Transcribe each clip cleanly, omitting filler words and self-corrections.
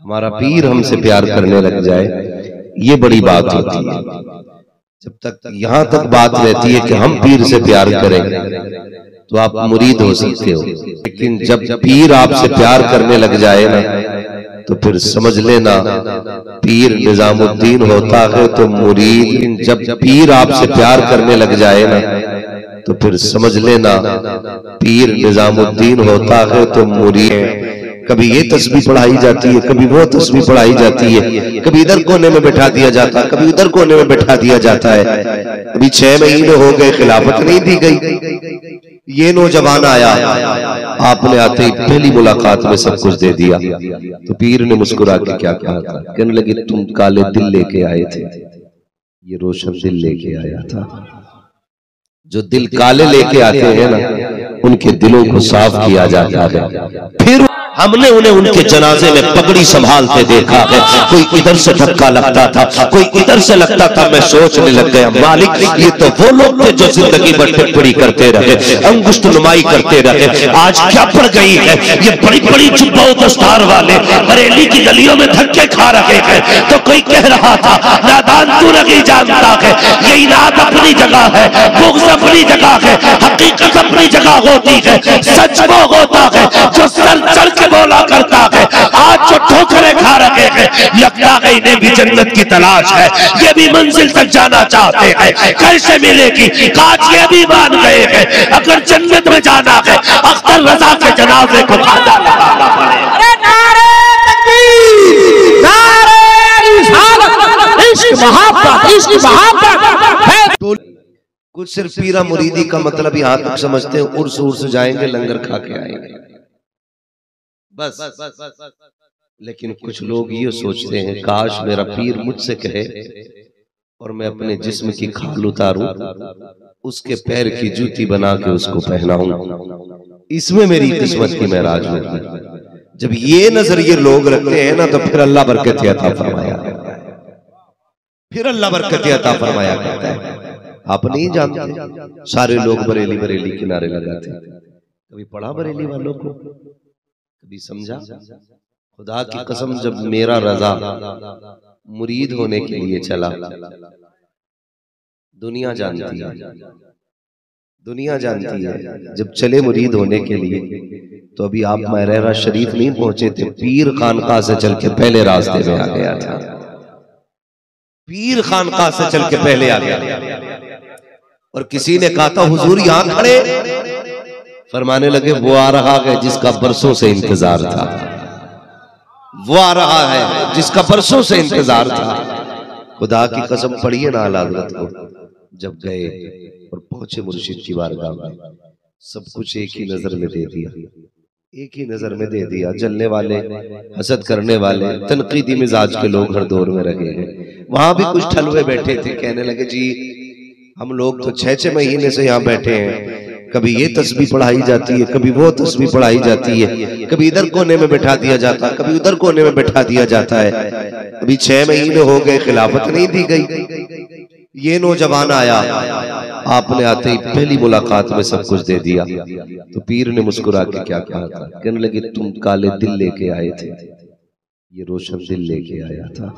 हमारा पीर हमसे प्यार करने लग जाए, ये बड़ी बात होती है। जब तक यहाँ तक बात रहती है कि हम पीर से प्यार करें तो आप मुरीद हो सकते हो, लेकिन जब पीर आपसे प्यार करने लग जाए ना तो फिर समझ लेना पीर निजामुद्दीन होता है तो मुरीद। जब पीर आपसे प्यार करने लग जाए ना तो फिर समझ लेना पीर निजामुद्दीन होता है तो मुरीद। कभी ये तस्बीह पढ़ाई जाती है, कभी वो तस्बीह पढ़ाई जाती है, कभी इधर कोने में बैठा दिया जाता है, कभी उधर कोने में बैठा दिया जाता है। अभी 6 महीने हो गए, खिलाफत नहीं दी गई। ये नौजवान आया, आपने आते ही पहली मुलाकात में सब कुछ दे दिया। तो पीर ने मुस्कुरा के क्या कहा था, कहने लगे तुम काले दिल लेके आए थे, ये रोशन दिल लेके आया था। जो दिल काले लेके आते हैं ना उनके दिलों को साफ किया जाता है। फिर हमने उन्हें उनके जनाजे में पगड़ी संभालते देखा है। कोई इधर से धक्का लगता था, कोई इधर से लगता था। मैं सोचने लग गया मालिक ये तो वो लोग थे जो जिंदगी भर टिप्पणी करते रहे, अंगुष्ठ नुमाई करते रहे, आज क्या पड़ गई है ये बड़ी बड़ी जुब्बा दस्तार वाले बरेली की गलियों में धक्के खा रहे हैं। तो कोई कह रहा था नादान तू नहीं जानता है, ये इनाद अपनी जगह है, बुग़्ज़ अपनी जगह है, हकीकत अपनी जगह होती है, सच वो होता है जो सर चढ़ के बोला करता है। आज जो ठोकरें खा रहे हैं लगता है इन्हें भी जन्नत की तलाश है, ये भी मंजिल तक जाना चाहते हैं, कैसे मिलेगी काज ये भी मान गए हैं। अगर जन्नत में जाना है अख्तर रजा के जनाजे को खाना लगाना पड़ेगा। नारे तकबीर, नारे रिसालत, इश्क मोहब्बत, इश्क मोहब्बत। कुछ सिर्फ पीरा मुरीदी का मतलब यहाँ तक समझते हैं उर्स उर्स जाएंगे लंगर खा के आएंगे बस। लेकिन कुछ लोग ये सोचते हैं काश मेरा पीर मुझसे कहे और मैं अपने जिस्म की खाल उतारूं, उसके पैर की जूती बना के उसको पहनाऊं, इसमें मेरी किस्मत की महराज होगी। जब ये नजरिए लोग रखते हैं ना तो फिर अल्लाह बरकत अता फरमाया करता है, फिर अल्लाह बरकत अता फरमाया करता है। आप नहीं जानते सारे लोग बरेली बरेली किनारे लगाते हैं। कभी पढ़ा बरेली वालों को, कभी समझा? खुदा की कसम जब मेरा रजा मुरीद होने के लिए चला, दुनिया जानती है, दुनिया जानती है जब चले मुरीद होने के लिए तो अभी आप महरेरा शरीफ नहीं पहुंचे थे, पीर खानकाह से चल के पहले रास्ते में आ गया था, पीर खानकाह से चल के पहले आ गया। और किसी ने कहा था हुजूर यहां खड़े, फरमाने लगे वो आ रहा है जिसका बरसों से इंतजार था, वो आ रहा है जिसका बरसों से इंतजार था। खुदा की कसम पढ़िए ना आला हज़रत को, जब गए और पहुंचे मुर्शिद की बारगाह में, सब कुछ एक ही नजर में दे दिया, एक ही नजर में दे दिया। जलने वाले, हसद करने वाले, तनकीदी मिजाज के लोग हर दौर में रहे हैं। वहां भी कुछ ठलुए बैठे थे, कहने लगे जी हम लोग तो 6-6 महीने से यहाँ बैठे हैं, कभी ये तस्बीह पढ़ाई जाती है, कभी वो तस्बीह पढ़ाई जाती है, कभी इधर कोने में बैठा दिया जाता है, कभी उधर कोने में बैठा दिया जाता है। अभी 6 महीने हो गए, खिलाफत नहीं दी गई। ये नौजवान आया, आपने आते ही पहली मुलाकात में सब कुछ दे दिया। तो पीर ने मुस्कुरा के क्या कहा था, कहने लगे तुम काले दिल लेके आए थे, ये रोशन दिल लेके आया था।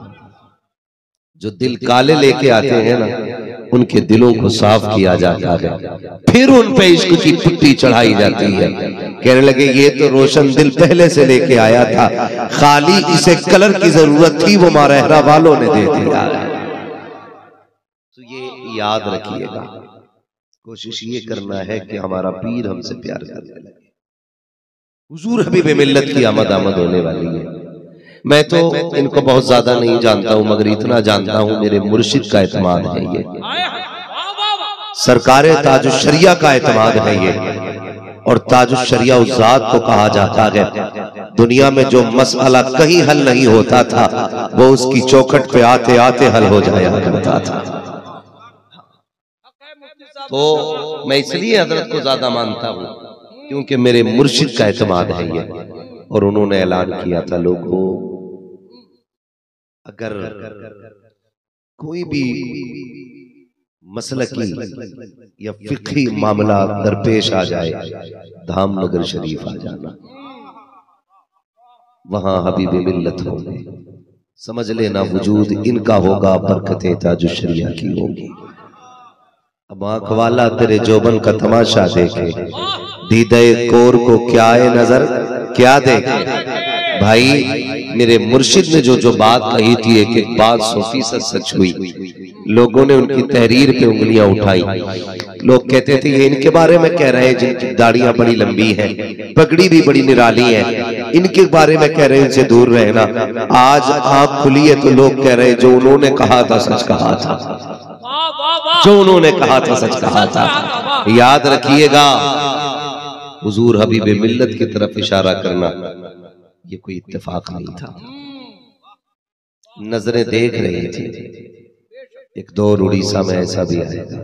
जो दिल काले लेके आते हैं ना उनके दिलों को साफ किया जाता है, फिर उन पे इश्क की पुट्टी चढ़ाई जाती है। कहने लगे ये तो रोशन दिल पहले से लेके आया था, खाली इसे कलर की जरूरत थी, वो मारहरा वालों ने दे दिया। तो ये याद रखिएगा, कोशिश ये करना है कि हमारा पीर हमसे प्यार करने लगे। हुजूर हबीब मिल्लत की आमद होने वाली है। मैं तो इनको बहुत ज्यादा नहीं जानता हूं, मगर इतना जानता हूं मेरे मुर्शिद का एतमाद है ये, सरकारे ताजुश शरिया का एतमाद है ये। और ताजुश शरिया उस जात को कहा जाता है दुनिया में जो मसला कहीं हल नहीं होता था वो उसकी चौखट पे आते आते हल हो जाया करता था। तो मैं इसलिए हजरत को ज्यादा मानता हूं क्योंकि मेरे मुर्शिद का एतमाद है ये। और उन्होंने ऐलान किया था लोगों अगर कोई भी मसलकी या फिक्ही मामला दरपेश आ जाए धामनगर शरीफ आ जाना। वहां हबीब मिल्लत होंगे। समझ लेना वजूद इनका होगा, बरकतें ताजु शरिया की होगी। अब आंख वाला तेरे जोबन का तमाशा देखे, दीदे कोर को क्या है नजर, क्या देखे। भाई मेरे मुर्शिद ने जो बात कही थी, एक एक बात 100% सच हुई। लोगों ने उनकी तहरीर पे उंगलियां उठाई। लोग कहते थे ये इनके बारे में कह रहे हैं जिनकी दाढ़ियां बड़ी लंबी हैं, पगड़ी भी बड़ी निराली है, इनके बारे में कह रहे हैं इनसे दूर रहना। आज आंख खुली है तो लोग कह रहे हैं जो उन्होंने कहा था सच कहा था, जो उन्होंने कहा था सच कहा था। याद रखिएगा, हुजूर हबीब मिल्लत की तरफ इशारा करना ये कोई इत्तेफाक नहीं था। नजरें देख रही थी। एक दौर उड़ीसा में ऐसा भी आएगा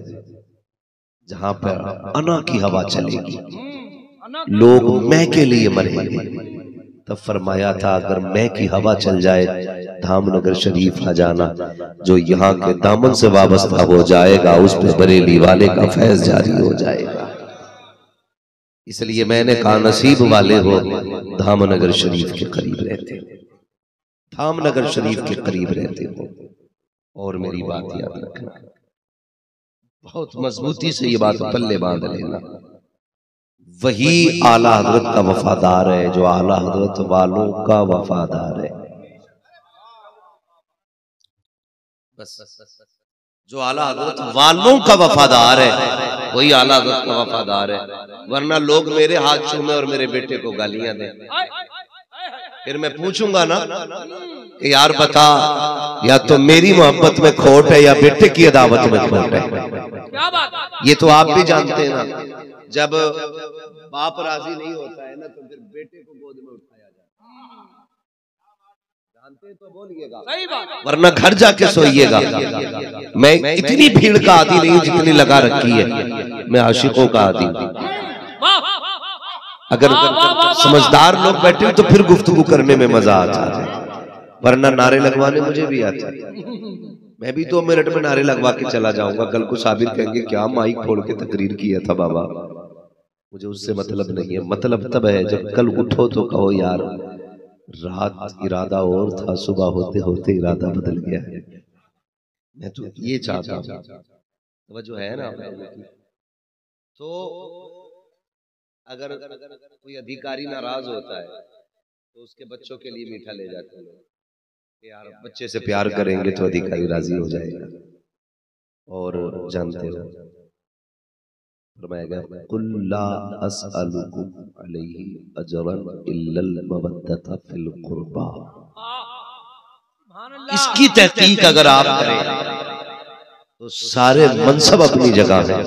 जहां पर अना की हवा चलेगी, लोग मैं के लिए मरेंगे। तब फरमाया था अगर मैं की हवा चल जाए धामनगर शरीफ आ जाना, जो यहाँ के दामन से वाबस्ता हो जाएगा उस पर बरेली वाले का फैज जारी हो जाएगा। इसलिए मैंने कहा नसीब वाले हो धामनगर शरीफ के करीब रहते हो, धामनगर शरीफ के करीब रहते हो। और मेरी बात याद रखना, बहुत मजबूती से ये बात पल्ले बांध लेना, वही आला हजरत का वफादार है जो आला हजरत वालों का वफादार है। बस जो आला हजरत वालों का वफादार है वही आला हजरत का वफादार है। वरना लोग मेरे हाथ चूमे और मेरे बेटे को गालियां दें, फिर मैं पूछूंगा ना कि यार बता या तो मेरी मोहब्बत में खोट है या बेटे की अदावत में खोट है। ये तो आप भी जानते हैं ना, जब बाप राजी नहीं होता है ना तो फिर बेटे को गोद में उठाया जाता है। जानते तो बोलिएगा, वरना घर जाके सोइएगा। मैं इतनी भीड़ का आदी नहीं जितनी लगा रखी है, मैं आशिकों का आदी हूं। अगर समझदार लोग बैठे तो फिर गुफ्तगू करने में मजा आता है, वरना नारे लगवाने मुझे भी आता है। मैं भी 2 मिनट में नारे लगवा के चला जाऊंगा। कल को साबिर कहेंगे क्या माइक खोल के तकरीर किया था बाबा। मुझे उससे मतलब नहीं है, मतलब तब है जब कल उठो तो कहो यार रात इरादा और था, सुबह होते होते इरादा बदल गया है। मैं तो ये चाहता हूँ जो है ना। तो अगर कोई अधिकारी नाराज होता है तो उसके बच्चों के लिए मीठा ले जाते हैं कि यार बच्चे से प्यार करेंगे तो अधिकारी राजी हो जाएगा। और जानते हो फरमाएगा कुल्ला अस्अलुकुम अलैहि अजरन इल्लल मवद्दता फिल कुर्बा। इसकी तहकीक अगर आप करें तो सारे मनसब अपनी जगह है,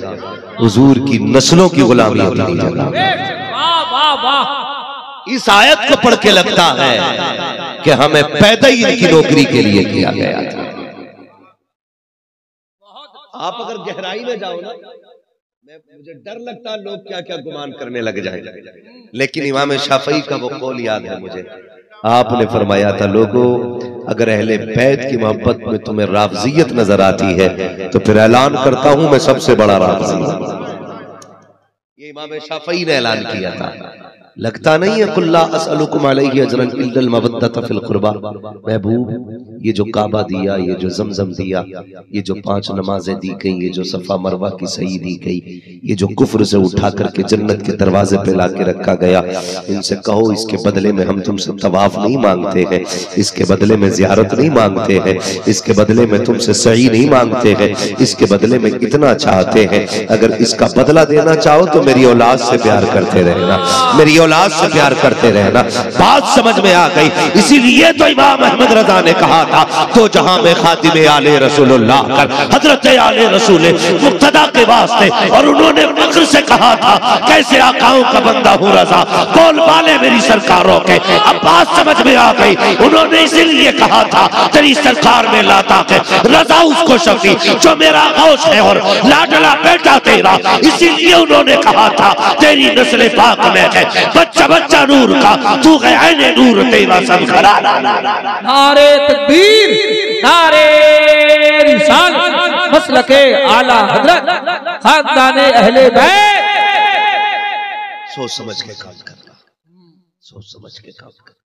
हुजूर की नस्लों की गुलामी अपनी जगह। इस आयत को पढ़ के लगता है कि हमें पैदा ही इनकी नौकरी के लिए किया गया था। आप अगर गहराई में जाओ ना, मुझे डर लगता है लोग क्या क्या गुमान करने लग जाए। लेकिन इमाम शाफई का वो कौल याद है मुझे, आपने फरमाया था लोगों अगर अहले बैत की मोहब्बत में तुम्हें राफ़ज़ियत नजर आती है तो फिर ऐलान करता हूं मैं सबसे बड़ा राफ़ज़ी हूं। ये इमाम शाफई ने ऐलान किया था। लगता नहीं है कुल्ला अस्अलुकुम अलैहि अजरन इल्लल मवद्दता फिल कुर्बा। महबूब ये जो काबा दिया, ये जो जमजम दिया, ये जो 5 नमाजें दी गई, ये जो सफा मरवा की सही दी गई, ये जो कुफ्र से उठा करके जन्नत के दरवाजे पे लाके रखा गया, इनसे कहो इसके बदले में हम तुमसे तवाफ नहीं मांगते हैं, इसके बदले में जियारत नहीं मांगते हैं, इसके बदले में तुमसे सही नहीं मांगते हैं, इसके बदले में इतना चाहते हैं अगर इसका बदला देना चाहो तो मेरी औलाद से प्यार करते रहना, मेरी औलाद से प्यार करते रहना। बात समझ में आ गई। इसीलिए तो इमाम अहमद रजा ने कहा था तो जहां में खातिमे आले रसूलुल्लाह कर हजरत आले रसूल मुक्तदा के वास्ते, और उन्होंने फख्र से कहा था कैसे आकाओं का बंदा हूं रजा, बोल वाले मेरी सरकारों के। अब बात समझ में आ गई। उन्होंने इसीलिए कहा था तेरी सरकार में लाता के रजा उसको शफी जो मेरा गौश है और लाडला बेटा तेरा। इसीलिए उन्होंने कहा था तेरी नस्ल पाक में है बच्चा बच्चा नूर का, तू है ऐने नूर तेरा सब खरा। नारे तकबीर, नारे रिसालत, मसलके आला हजरत, खानदाने अहले बैत। सोच समझ के काम करना, सोच समझ के काम करना।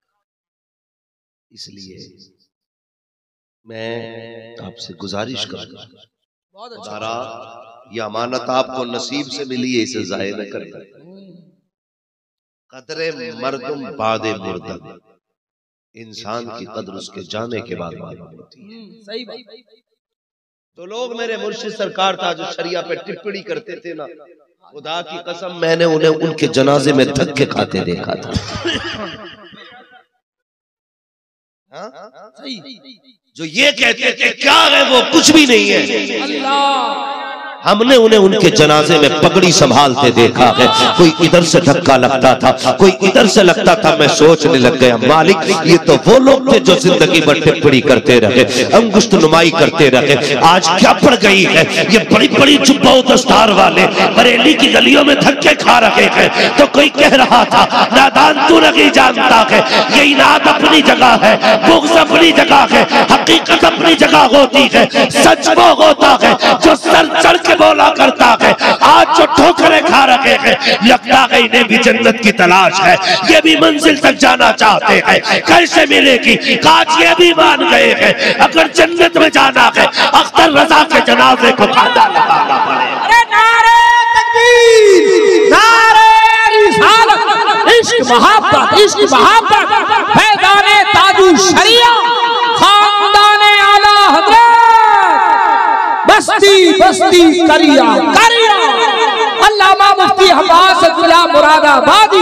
इसलिए मैं आपसे गुजारिश करूंगा, खुदारा ये अमानत आपको नसीब से मिली है, इसे ज़ाय न करना। कदरे मर्दुम बादे मुर्दम, इंसान की कदर उसके जाने के बाद मालूम होती है। सही बात। तो लोग मेरे मुर्शिद सरकार था जो शरिया पे टिप्पणी करते थे ना, खुदा की कसम मैंने उन्हें उनके जनाजे में धक्के खाते देखा था। सही। जो ये कहते थे क्या है वो कुछ भी नहीं है, अल्लाह, हमने उन्हें उनके जनाजे में पगड़ी संभालते देखा है। कोई इधर से धक्का लगता था, कोई इधर से लगता था। मैं सोचने लग गया, मालिक ये तो वो लोग थे जो जिंदगी भर टिप्पणी करते रहे, अंगुष्ठ नुमाई करते रहे। आज क्या पड़ गई है, ये बड़ी बड़ी जुब्बा दस्तार वाले बरेली की गलियों में धक्के खा रहे हैं। तो कोई कह रहा था नादान तू नहीं जानता है, ये इनाद अपनी जगह है, बुग़्ज़ अपनी जगह है, हकीकत अपनी जगह होती है। सच वो होता है जो सर चढ़ के बोला करता है। आज जो ठोकरें खा रहे हैं, लगता है इन्हें भी जन्नत की तलाश है, ये भी मंजिल तक जाना चाहते हैं। कैसे मिलेगी, आज ये भी मान गए हैं अगर जन्नत में जाना है अख्तर रजा के जनाजे को खाना लगाना पड़ेगा। अरे नारे तकबीर, नारे रिसालत, इश्क मोहब्बत, इश्क मोहब्बत, फैज़ाने ताजु शरिया, खानदाने आला हज़रत, बस्ती बस्ती करिया करिया, अल्लामा मुफ्ती अब्बास गुलाम मुरादाबादी,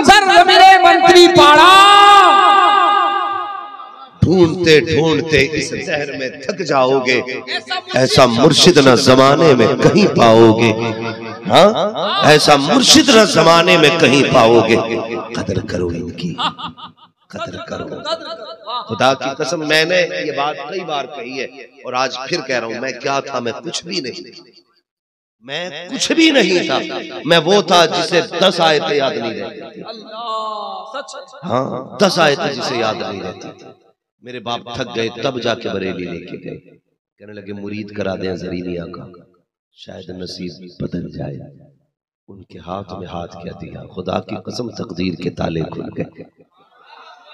सरज़मीने मंत्री पाड़ा। ढूंढते ढूंढते इस शहर में थक जाओगे, ऐसा मुर्शिद न जमाने में कहीं पाओगे। हाँ, ऐसा मुर्शिद न जमाने में कहीं पाओगे। कदर करो इनकी, कदर करो। खुदा की कसम मैंने ये बात कई बार कही है और आज फिर कह रहा हूं, मैं क्या था, मैं कुछ भी नहीं, मैं कुछ भी नहीं था। मैं वो था जिसे 10 आयतें याद नहीं रहती। हाँ, 10 आयतें जिसे याद नहीं रहती। मेरे बाप थक गए तब जाके बरेली लेके गए, कहने लगे मुरीद करा दें ज़रीनी आका, शायद नसीब बदल जाए। उनके हाथ में हाथ क्या दिया, खुदा की कसम तकदीर के ताले खुल गए,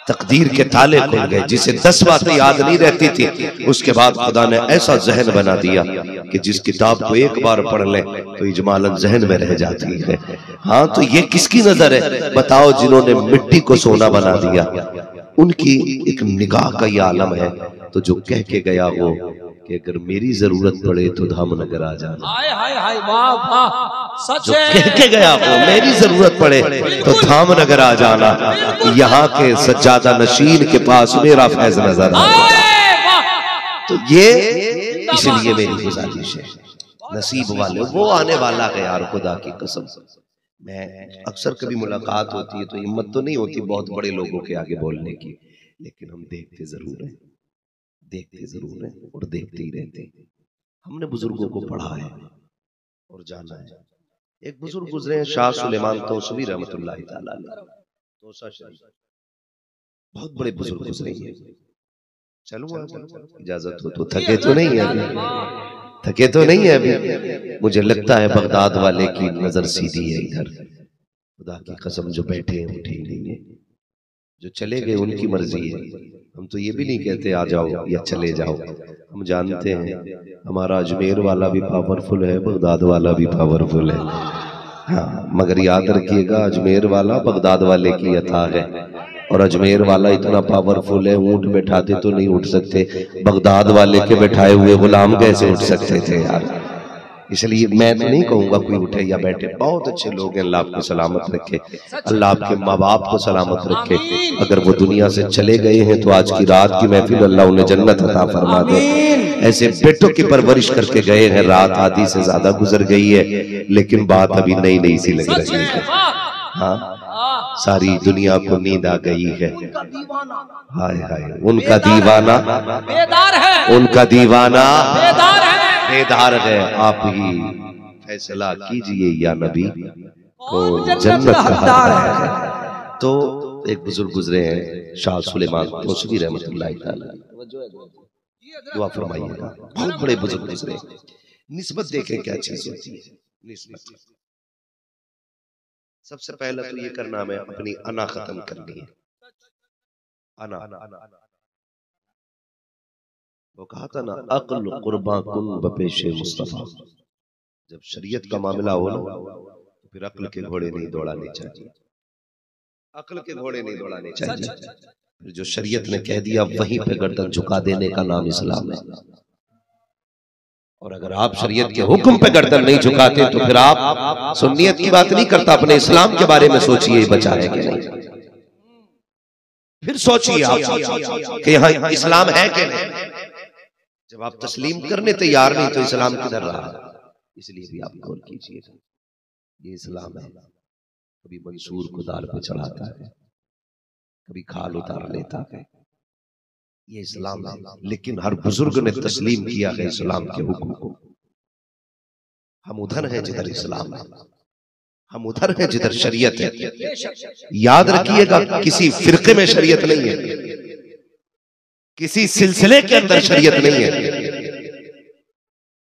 तकदीर के ताले खुल गए। जिसे 10 बातें याद नहीं रहती थी, उसके बाद खुदा ने ऐसा जहन बना दिया कि जिस किताब को एक बार पढ़ ले तो इजमालन जहन में रह जाती है। हाँ, तो ये किसकी नजर है बताओ, जिन्होंने मिट्टी को सोना बना दिया, उनकी एक निगाह का ये आलम है। तो जो कह के गया हो कि अगर मेरी जरूरत पड़े तो धामनगर आ जाना, हाय हाय हाय, वाह वाह, सच जो है। कह के गया हो मेरी जरूरत पड़े तो धामनगर आ जाना, यहाँ के सज्जादा नशीन के पास मेरा फैज नजर आएगा। तो ये इसलिए मेरी गुजारिश है, नसीब वाले वो आने वाला है यार, खुदा की कसम। मैं अक्सर कभी मुलाकात होती है तो हिम्मत तो नहीं होती बहुत बड़े लोगों के आगे बोलने की, लेकिन हम देखते जरूर हैं, देखते जरूर हैं और देखते ही रहते हैं। हमने बुजुर्गों को पढ़ा है और जाना है। एक बुजुर्ग गुजरे हैं शाह सुलेमान तौसवी रहमतुल्लाहि तआला अलैह, तौसा शरीफ, बहुत बड़े बुजुर्ग गुजरे हैं। चलूंगा, इजाजत हो तो। थके तो नहीं है अभी, थके तो नहीं है अभी। मुझे लगता है बगदाद वाले की नजर सीधी है इधर, खुदा की कसम। जो बैठे हैं उठे ही नहीं है, जो चले गए उनकी मर्जी है। हम तो ये भी नहीं कहते आ जाओ या चले जाओ, हम जानते हैं हमारा अजमेर वाला भी पावरफुल है, बगदाद वाला भी पावरफुल है। हाँ, मगर याद रखिएगा अजमेर वाला बगदाद वाले की अता है, और अजमेर वाला इतना पावरफुल है ऊंट बैठाते तो नहीं उठ सकते, बगदाद वाले के बैठाए हुए गुलाम कैसे उठ सकते थे यार। इसलिए मैं तो नहीं कहूंगा कोई उठे या बैठे, बहुत अच्छे लोग हैं, अल्लाह आपको सलामत रखे, अल्लाह आपके माँ बाप को सलामत रखे। अगर वो दुनिया से चले गए हैं तो आज की रात की महफिल अल्लाह उन्हें जन्नत अता फरमा दे। ऐसे बेटों की परवरिश करके गए हैं, रात आधी से ज्यादा गुजर गई है लेकिन बात अभी नई नई सी लग रही है। हाँ, सारी दुनिया को नींद आ गई है। हाय हाय, उनका दीवाना बेदार है, उनका दीवाना बेदार है, बेदार है। आप ही फैसला कीजिए या नबी को जन्नत का हकदार है। तो एक बुजुर्ग गुजरे हैं शाह सुलेमान तौसवी रहमतुल्लाहि तआला, दुआ फरमाइएगा। बहुत बड़े बुजुर्ग गुजरे। निस्बत देखें क्या चीज होती है। निस्बत सबसे पहला तो ये करना, हमें अपनी अना खत्म करनी है। अना, वो कहा था ना, अक्ल कुर्बा कुन बपेशे मुस्तफा। जब शरीयत का मामला हो ना तो फिर अक्ल के घोड़े नहीं दौड़ाने चाहिए, अक्ल के घोड़े नहीं दौड़ाने चाहिए। फिर जो शरीयत ने कह दिया वहीं पे गर्दन झुका देने का नाम इस्लाम है। और अगर आप शरीयत के हुक्म पे गर्दन नहीं झुकाते तो फिर आप सुन्नियत की बात नहीं करता, अपने इस्लाम के बारे में सोचिए बचा है कि नहीं। फिर सोचिए आप कि यहाँ इस्लाम है कि नहीं। जब आप तस्लीम करने तैयार नहीं तो इस्लाम किधर रहा। इसलिए भी आप गौर कीजिए, ये इस्लाम है। कभी मंसूर को दाल पे चढ़ाता है, कभी खाल उतार लेता है, ये इस्लाम है। लेकिन हर बुजुर्ग ने तस्लीम किया है इस्लाम के हुक्म को। हम उधर हैं जिधर इस्लाम है, हम उधर हैं जिधर शरीयत है। याद रखिएगा, किसी फिरके में शरीयत नहीं है, किसी सिलसिले के अंदर शरीयत नहीं है।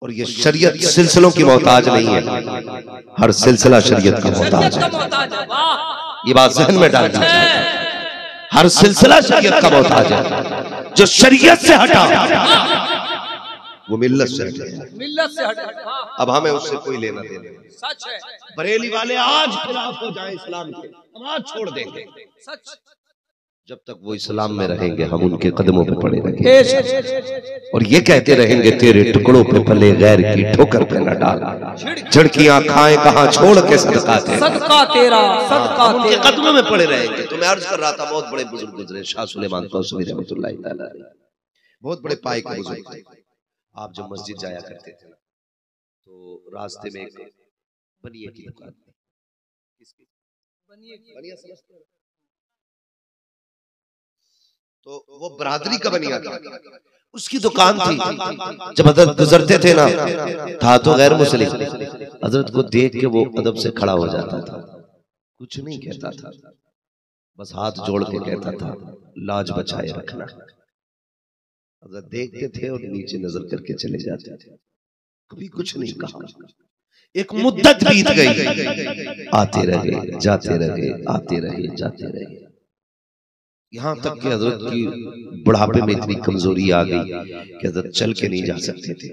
और ये शरीयत सिलसिलों की मोहताज नहीं है, हर सिलसिला शरीयत का मोहताज है। ये बात ज़हन में डाल दीजिए, हर सिलसिला शरीयत का मोहताज है। जो शरीयत से हटा वो मिल्लत से हटा। अब हमें उससे कोई लेना देना। सच है। बरेली वाले आज खिलाफ हो जाए इस्लाम के, हम आज छोड़ देंगे। सच। जब तक वो इस्लाम में रहेंगे हम उनके कदमों पे पड़े रहेंगे और ये कहते रहेंगे तेरे टुकड़ों पे पले गैर की ठोकर पे न डाल, झड़कियां खाएं कहां छोड़ के सदका तेरा, सदका तेरा, सदका उनके तेरा। कदमों में पड़े रहेंगे। तो मैं अर्ज कर रहा था, बहुत बड़े बुजुर्ग गुजरे, शाह सुलेमान तौसूरी रहमतुल्लाह तआला अलैह, बहुत बड़े पाए के बुजुर्ग थे। आप जब मस्जिद जाया करते थे तो रास्ते में एक बनिए की दुकान, बनिया समझते हैं, तो वो बरादरी का बनिया था, उसकी दुकान थी। जब हजरत गुजरते थे ना, था तो गैर मुस्लिम, हजरत को देख के वो अदब से खड़ा हो जाता था, कुछ नहीं कहता था, बस हाथ जोड़ के कहता था लाज बचाए रखना। हजरत देखते थे और नीचे नजर करके चले जाते थे, कभी कुछ नहीं कहा। एक मुद्दत बीत गई, आते रहे जाते रहे, आते रहे जाते रहे, यहाँ तक कि हजरत की बुढ़ापे में इतनी कमजोरी आ गई कि हजरत चल के नहीं जा सकते थे।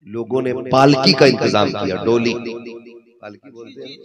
लोगों ने पालकी का इंतजाम किया, डोली, पालकी बोलते हैं,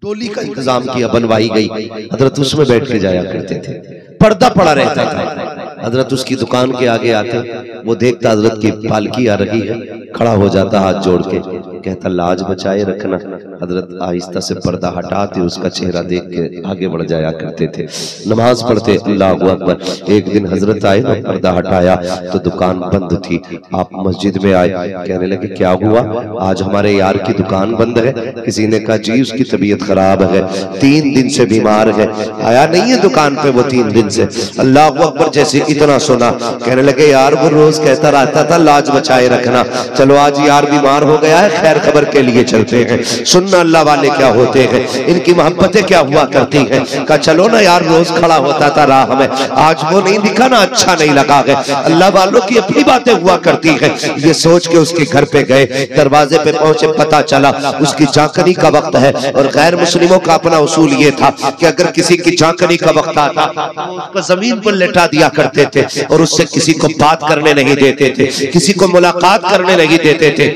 डोली का इंतजाम किया, बनवाई गई। हजरत उसमें बैठ के जाया करते थे, पर्दा पड़ा रहता था। हजरत उसकी दुकान के आगे आते, वो देखता हजरत की पालकी आ रही है, खड़ा हो जाता हाथ जोड़ के, कहता लाज बचाए रखना। हजरत आहिस्ता से पर्दा हटाते उसका चेहरा देख के आगे बढ़ जाया करते थे। नमाज पढ़ते, अल्लाहु अकबर। एक दिन हजरत आए ना, पर्दा हटाया तो दुकान बंद थी। आप मस्जिद में आए, कहने लगे क्या हुआ, आज हमारे यार की दुकान बंद है। किसी ने कहा जी उसकी तबीयत खराब है, 3 दिन से बीमार है, आया नहीं है दुकान पे वो 3 दिन से। अल्लाहु अकबर। जैसे इतना सुना, कहने लगे यार वो रोज कहता रहता था लाज बचाए रखना, चलो आज यार बीमार हो गया है, खैर खबर के लिए चलते हैं। सुनना अल्लाह वाले क्या होते हैं, इनकी मोहब्बतें क्या हुआ करती हैं। कहा चलो ना यार, रोज खड़ा होता था राह में, आज वो नहीं दिखा ना, अच्छा नहीं लगा है। अल्लाह वालों की अपनी बातें हुआ करती हैं। ये सोच के उसके घर पे गए, दरवाजे पे पहुंचे, पता चला उसकी झांकनी का वक्त है। और गैर मुस्लिमों का अपना उसूल ये था कि अगर किसी की झांकनी का वक्त आता तो उसको जमीन पर लेटा दिया करते थे और उससे किसी को बात करने नहीं देते थे, किसी को मुलाकात करने नहीं देते थे।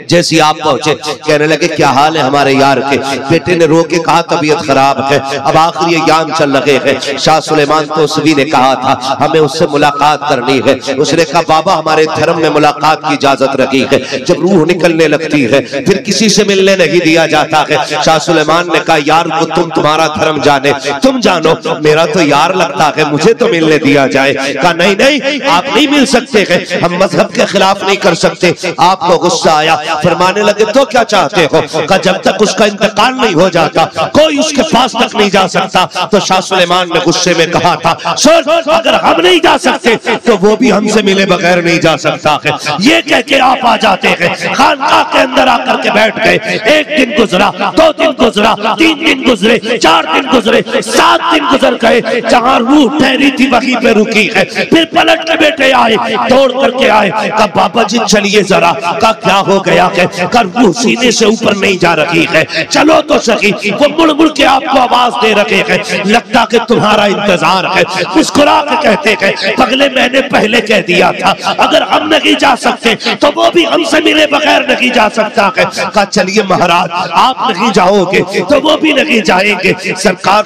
जैसे आप पहुंचे, कहने लगे क्या हाल है हमारे यार के। बेटे ने रो के कहा तबीयत खराब है, अब आखिरी एयाम चल रहे हैं। शाह सुलेमान तौसूरी ने कहा था हमें उससे मुलाकात करनी है। उसने कहा बाबा हमारे धर्म में मुलाकात की इजाजत रखी है, जब रूह निकलने लगती है फिर किसी से मिलने नहीं दिया जाता है। शाह सुलेमान ने कहा यार वो तुम्हारा धर्म जाने, तुम जानो, मेरा तो यार लगता है, मुझे तो मिलने दिया जाए। कहा नहीं नहीं आप नहीं मिल सकते हैं, हम मजहब के खिलाफ नहीं कर सकते। आपको गुस्सा आया, फरमाने लगे तो क्या चाहते हो। कहा जब तक उसका इंतकाल नहीं हो जाता कोई उसके पास तक नहीं जा सकता। तो शाह सुलेमान ने गुस्से में कहा था सुन, अगर हम नहीं जा सकते तो वो भी हमसे मिले बगैर नहीं जा सकता है। ये कह के आप आ जाते हैं, खानकाह के अंदर आकर के बैठ गए। 1 दिन गुजरा, 2 दिन गुजरा, 3 दिन गुजरे, 4 दिन गुजरे, 7 दिन गुजर गए। जहां रूह ठहरी थी वहीं पे रुकी है। फिर पलट के बेटे आए, दौड़ करके आए, कहा बाबा जी चलिए जरा। कहा क्या हो गया है? कहा रूह सीने से ऊपर नहीं जा रही है, चलो तो सही। वो मुड़ मुड़ के आपको आवाज दे रखे हैं, लगता कि तुम्हारा इंतजार है। मुस्कुरा के कहते हैं पगले मैंने पहले कह दिया था अगर हम नहीं जा सकते तो वो भी हमसे मिले बगैर नहीं जा सकता है। कहा चलिए महाराज आप नहीं जाओगे तो वो भी नहीं जाएंगे। सरकार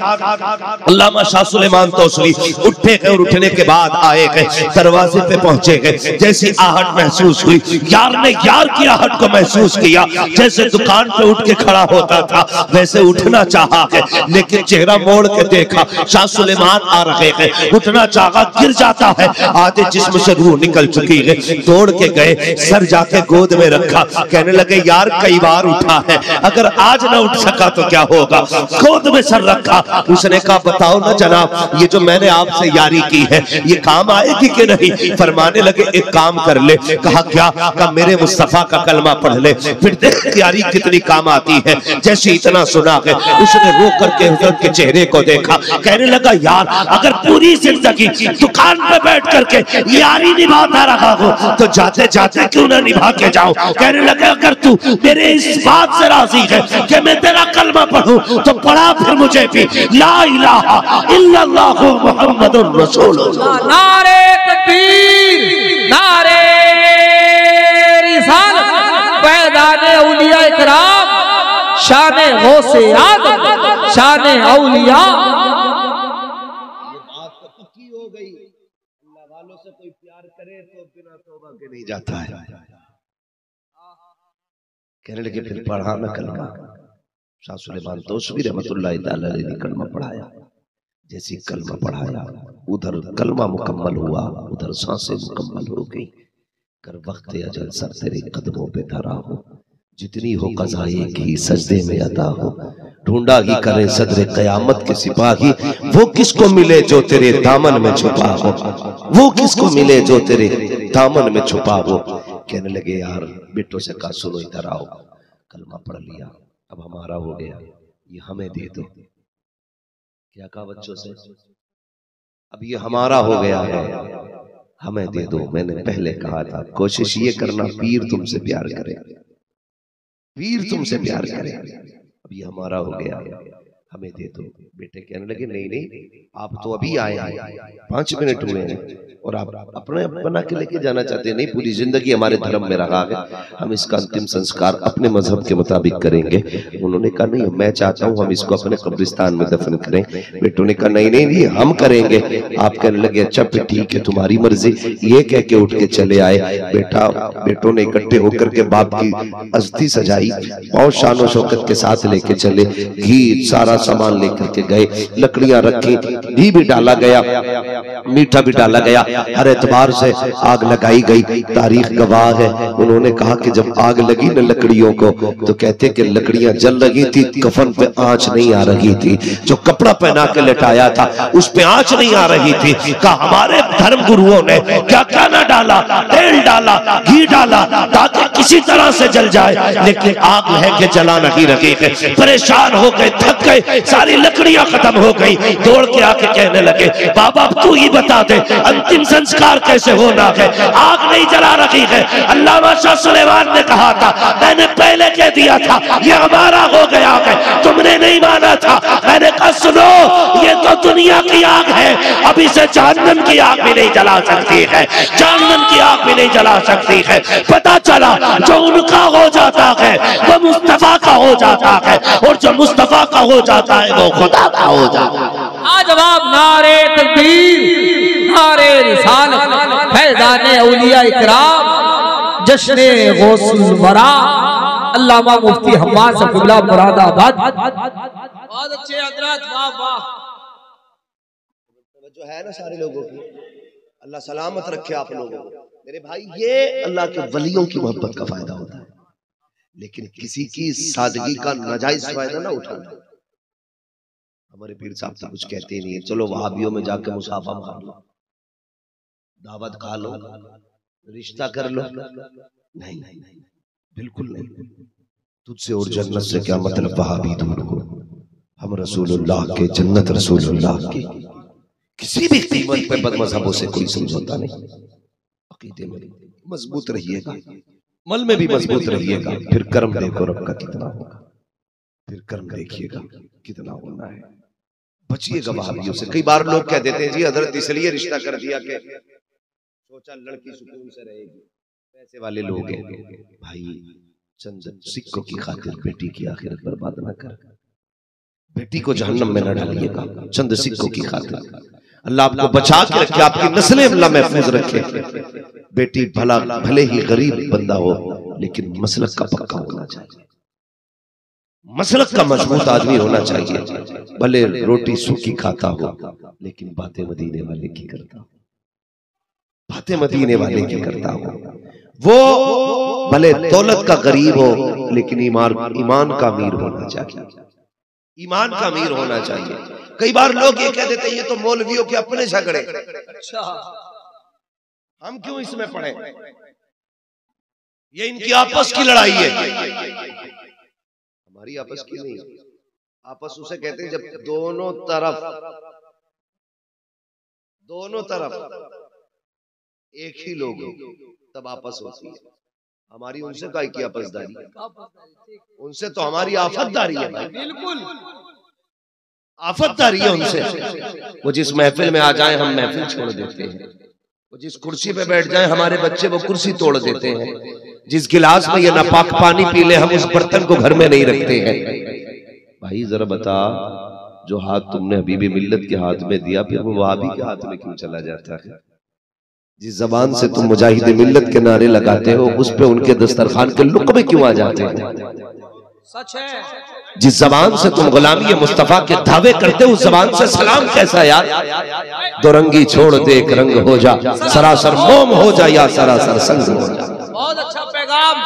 अल्लामा शाह सुलेमान तौसरी उठे गए और उठने के बाद आए गए, दरवाजे पे पहुंचे गए। जैसी आहट महसूस हुई, यार ने यार की आहट को महसूस किया। जैसे दुकान पे उठ के खड़ा होता था वैसे उठना चाहा है, लेकिन चेहरा मोड़ के देखा शाह सुलेमान आ रहे हैं। उठना चाहा, गिर जाता है, आधे जिस्म से रूह निकल चुकी है। दौड़ के गए, सर जाके गोद में रखा, कहने लगे यार कई बार उठा है, अगर आज ना उठ सका तो क्या होगा। गोद में सर रखा, उसने कहा बताओ ना जनाब ये जो मैंने आपसे यारी की है ये काम आएगी कि नहीं। फरमाने लगे एक काम कर ले। कहा क्या? कहा मेरे मुस्तफा का कलमा पढ़ ले, फिर देख यारी कितनी काम आती है। जैसे इतना सुना है उसने रो करके हजरत के चेहरे को देखा, कहने लगा यार अगर पूरी जिंदगी दुकान पे बैठ करके यारी निभाता रहा हो तो जाते जाते क्यों ना निभा के जाओ। कहने लगे अगर तू मेरे इस बात से राजी है कि मैं तेरा कलमा पढ़ूं तो पढ़ा फिर मुझे भी ला इलाहा इल्लल्लाह मुहम्मदुर रसूलुल्लाह। नारे तकबीर, नारे रिसालत, पैदाने औलिया इकराम, शाने गौसे आदम, शाने औलिया। ये बात तो पक्की हो गई, अल्लाह वालों से कोई प्यार करे तो बिना तौबा के नहीं जाता है। कहने लगे फिर पढ़ा न कलमा। शाह सुलेमान तौसरी रहमतुल्लाह तआला अलैहि ने कलमा पढ़ाया। जैसे कलमा पढ़ाया उधर कलमा मुकम्मल हुआ, उधर सांसें मुकम्मल हो गई। कर वक्त अजल सर तेरे कदमों पे धरा हो, जितनी हो कज़ाए की सजदे में अदा हो। ढूंढा ही करे सदरे कयामत के सिपाही, वो किसको मिले जो तेरे दामन में छुपा हो, वो किसको मिले जो तेरे दामन में छुपा हो। कहने लगे यार बेटों से कहा सुनो इधर आओ, कलमा पढ़ लिया अब हमारा हो गया, ये हमें दे दो। क्या कहा बच्चों से? अब ये हमारा हो गया है, हमें दे दो। मैंने पहले कहा था कोशिश ये करना पीर तुमसे प्यार करे, पीर तुमसे प्यार करे। अब ये हमारा हो गया है, हमें दे दो। बेटे कहने लगे नहीं नहीं आप तो अभी आए हैं, 5 मिनट हुए हैं और आप अपने बना के लेके जाना चाहते हैं। नहीं पूरी जिंदगी हमारे धर्म में रहा है, हम इसका अंतिम संस्कार अपने मजहब के मुताबिक करेंगे। उन्होंने कहा नहीं मैं चाहता हूँ हम इसको अपने कब्रिस्तान में दफन करें। बेटों ने कहा नहीं नहीं नहीं हम करेंगे। आप कहने लगे अच्छा फिर ठीक है तुम्हारी मर्जी। ये कह के उठ के चले आए। बेटों ने इकट्ठे होकर के बाप की अस्थि सजाई, बहुत शान और शौकत के साथ लेके चले, घी सारा सामान लेकर के गए, लकड़ियां रखी, घी भी डाला गया, मीठा भी डाला गया, हर एतबार से आग लगाई गई। तारीख गवाह है, उन्होंने कहा कि जब आग लगी न लकड़ियों को तो कहते कि लकड़ियां जल रही थी, कफन पे आंच नहीं आ रही थी। जो कपड़ा पहना के लटाया था उस पे आंच नहीं आ रही थी। कहा हमारे धर्म गुरुओं ने क्या क्या ना डाला, तेल डाला, घी डाला ताकि किसी तरह से जल जाए, लेकिन आग है कि जला नहीं रही है। परेशान हो गए, थक गए, सारी लकड़ियां खत्म हो गई। दौड़ के आके कहने लगे बाबा तू ही बता दे अंतिम संस्कार कैसे होना है, आग नहीं जला रही है। अल्लामा शाह सुलेमान ने कहा था मैंने पहले कह दिया था ये हमारा हो गया है, तुमने नहीं माना था। मैंने कहा सुनो ये तो दुनिया की आग है, अब इसे जहन्नम की आग भी नहीं जला सकती है, जहन्नम की आग भी नहीं जला सकती है। पता चला जो उनका हो जाता है वो मुस्तफा का हो जाता है, और जो मुस्तफा का हो जाता है वो खुदा का हो जाता है। जवाब नारे तकबीर, नारे रिसालत, फैज़ाने औलिया इकराम, जश्ने गौसुल वरा, अल्लामा मुफ्ती हम्माद साहब क़िबला मुरादाबाद। बहुत अच्छे हज़रत, वाह वाह। जो है ना सारे लोगों की, अल्लाह सलामत रखे आप लोगों को। मेरे भाई ये अल्लाह के वलियों की मोहब्बत का फायदा होता है, लेकिन किसी की सादगी का नाजायज फायदा ना उठाना। हमारे पीर साहब तो कुछ कहते नहीं है, चलो वहाबियों में जाकर मुसाफा मार लो, दावत खा लो, रिश्ता कर लो। नहीं नहीं नहीं बिल्कुल नहीं। तुझसे और जन्नत से क्या मतलब वहाबी दूर हो, हम रसूलुल्लाह के जन्नत रसूलुल्लाह की। किसी भी कीमत पे बदमज़हबों से कोई समझौता नहीं। अकीदे में मजबूत रहिएगा, मल में भी मजबूत रहिएगा, फिर कर्म देखो रब का कितना होगा, फिर कर्म देखिएगा कितना होना है। बचिएगा वहाबियों से। कई बार लोग कह देते हैं जी हजरत इसलिए रिश्ता कर दिया कि सोचा लड़की सुकून से रहेगी, पैसे वाले लोग हैं। भाई चंद सिक्कों की खातिर बेटी की आखिरत बर्बाद ना कर, बेटी को जहन्नम में न डालिएगा चंद सिक्कों की खातिर। अल्लाह आपको बचा के रखे, आपकी नस्लें अल्लाह महफूज रखे। बेटी भला भले ही गरीब बंदा हो लेकिन मसलक का पक्का होना चाहिए, मसलक का मजबूत आदमी होना चाहिए। भले रोटी सूखी खाता हो लेकिन बातें मदीने वाले की करता हो, बातें मदीने वाले की करता हो। वो भले दौलत का गरीब हो लेकिन ईमान का अमीर होना चाहिए, ईमान का अमीर होना चाहिए। कई बार लोग ये कह देते हैं ये तो मौलवियों के अपने झगड़े, अच्छा हम क्यों इसमें पड़े, ये इनकी आपस की लड़ाई है। हमारी आपस की नहीं, आपस उसे कहते हैं जब दोनों तरफ एक ही लोग तब आपस होती है। हमारी उनसे काय की आपसदारी, उनसे तो हमारी आफतदारी है भाई, बिल्कुल आफतदारी है उनसे। वो जिस महफिल में आ जाए हम महफिल छोड़ देते हैं, वो जिस कुर्सी पे बैठ जाए हमारे बच्चे वो कुर्सी तोड़ देते हैं, जिस गिलास में ये नापाक पानी पी ले हम उस बर्तन को घर में नहीं रखते हैं। भाई जरा बता, जो हाथ तुमने हबीबी मिल्लत के हाथ में दिया फिर वो वहाबी के हाथ में क्यों चला जाता है? जिस जबान से तुम मुजाहिद मिल्लत के नारे लगाते हो उस पे उनके दस्तरखान के लुक़्मे क्यों आ जाते हैं? सच है। जिस जबान से तुम गुलामी मुस्तफा के दावे करते हो उस जबान से सलाम कैसा यार? दो रंगी छोड़ दे एक रंग हो जा, सरासर मोम हो जा या सरासर संग हो जा। बहुत अच्छा पैगाम।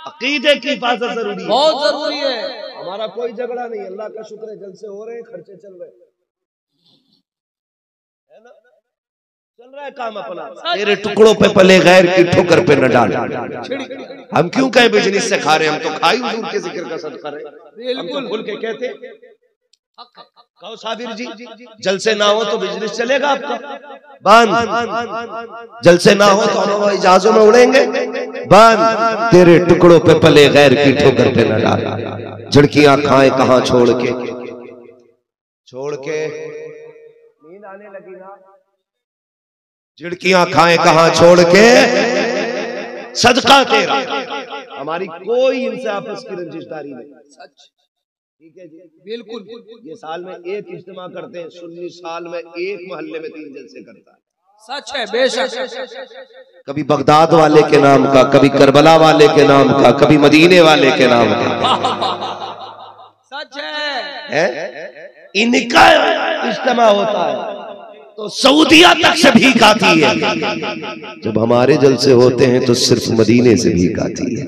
अकीदे की हिफाजत जरूरी है, बहुत जरूरी है। हमारा कोई झगड़ा नहीं, अल्लाह का शुक्र है जलसे हो रहे हैं, खर्चे चल रहे है ना, चल रहा है काम अपना। तेरे टुकड़ों पे पले गैर की ठोकर पे न डाल। हम क्यों कहे बिजनेस से खा रहे, हम तो खाई हुजूर के जिक्र का सदका रहे। हम तो खुल के कहते कहो साबिर जी जलसे ना हो तो बिजनेस चलेगा आपका बंद, जलसे ना हो तो हम इजाजों में उड़ेंगे बंद। तेरे टुकड़ों पे पले गैर की ठोकर पे न डाल, झड़कियां खाए कहां छोड़ के नींद आने लगी ना, झिड़कियां खाए कहां छोड़ के सदका तेरा। हमारी कोई इनसे आपस की रंजिशदारी नहीं, सच ठीक है जी, बिल्कुल। ये साल में एक इज्तिमा करते हैं, सुन्नी साल में एक मोहल्ले में 3 जलसे करता है, सच है बेशक। कभी बगदाद वाले के नाम का, कभी करबला वाले के नाम का, कभी मदीने वाले के नाम का, सच है। इनका इज्तिमा होता है तो सऊदिया तक से भीख आती है, जब हमारे जलसे होते हैं तो सिर्फ मदीने से भीख आती है।